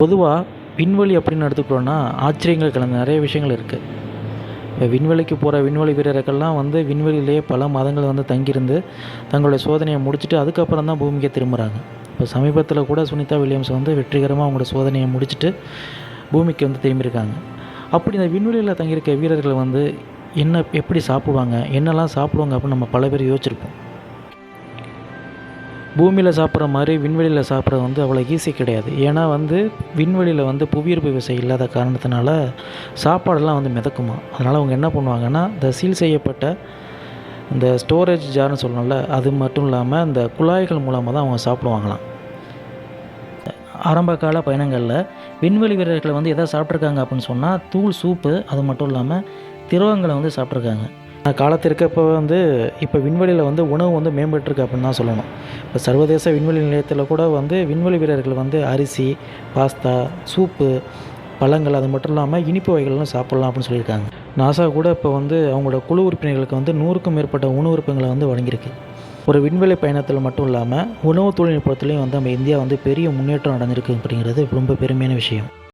பொதுவாக விண்வெளி அப்படின்னு எடுத்துக்கிட்டோன்னா ஆச்சரியங்கள் கலந்த நிறைய விஷயங்கள் இருக்குது. இப்போ விண்வெளிக்கு போகிற விண்வெளி வீரர்கள்லாம் விண்வெளியிலேயே பல மாதங்கள் தங்கியிருந்து தங்களுடைய சோதனையை முடிச்சுட்டு அதுக்கப்புறம் தான் பூமிக்கு திரும்புகிறாங்க. இப்போ சமீபத்தில் கூட சுனிதா வில்லியம்ஸ் வெற்றிகரமாக அவங்களோட சோதனையை முடிச்சுட்டு பூமிக்கு திரும்பியிருக்காங்க. அப்படி இந்த விண்வெளியில் தங்கியிருக்க வீரர்கள் எப்படி சாப்பிடுவாங்க, என்னெல்லாம் சாப்பிடுவாங்க அப்படின்னு நம்ம பல பேர் யோசிச்சிருப்போம். பூமியில் சாப்பிட்ற மாதிரி விண்வெளியில் சாப்பிட்றது அவ்வளோ ஈஸி கிடையாது. ஏன்னா விண்வெளியில் புவியீர்ப்பு விசை இல்லாத காரணத்தினால சாப்பாடெல்லாம் மிதக்குமா. அதனால் அவங்க என்ன பண்ணுவாங்கன்னா, இந்த சீல் செய்யப்பட்ட இந்த ஸ்டோரேஜ் ஜார்னு சொல்லணும்ல, அது மட்டும் இல்லாமல் இந்த குழாய்கள் மூலமாக தான் அவங்க சாப்பிடுவாங்களாம். ஆரம்ப கால பயணங்களில் விண்வெளி வீரர்கள் எதை சாப்பிட்ருக்காங்க அப்படின்னு சொன்னால், தூள் சூப்பு, அது மட்டும் இல்லாமல் திரவங்களை சாப்பிட்ருக்காங்க. காலத்திற்கு இப்போ விண்வெளியில் உணவு மேம்பட்டுருக்கு அப்படின்னு தான் சொல்லணும். இப்போ சர்வதேச விண்வெளி நிலையத்தில் கூட விண்வெளி வீரர்கள் அரிசி, பாஸ்தா, சூப்பு, பழங்கள், அது மட்டும் இல்லாமல் இனிப்பு வகைகள்லாம் சாப்பிட்லாம் அப்படின்னு சொல்லியிருக்காங்க. நாசா கூட இப்போ அவங்களோட குழு உறுப்பினர்களுக்கு 100க்கும் மேற்பட்ட உணவு விருப்பங்களை வழங்கியிருக்கு. ஒரு விண்வெளி பயணத்தில் மட்டும் இல்லாமல் உணவு தொழில்நுட்பத்துலேயும் நம்ம இந்தியா பெரிய முன்னேற்றம் அடைஞ்சிருக்கு அப்படிங்கிறது ரொம்ப பெருமையான விஷயம்.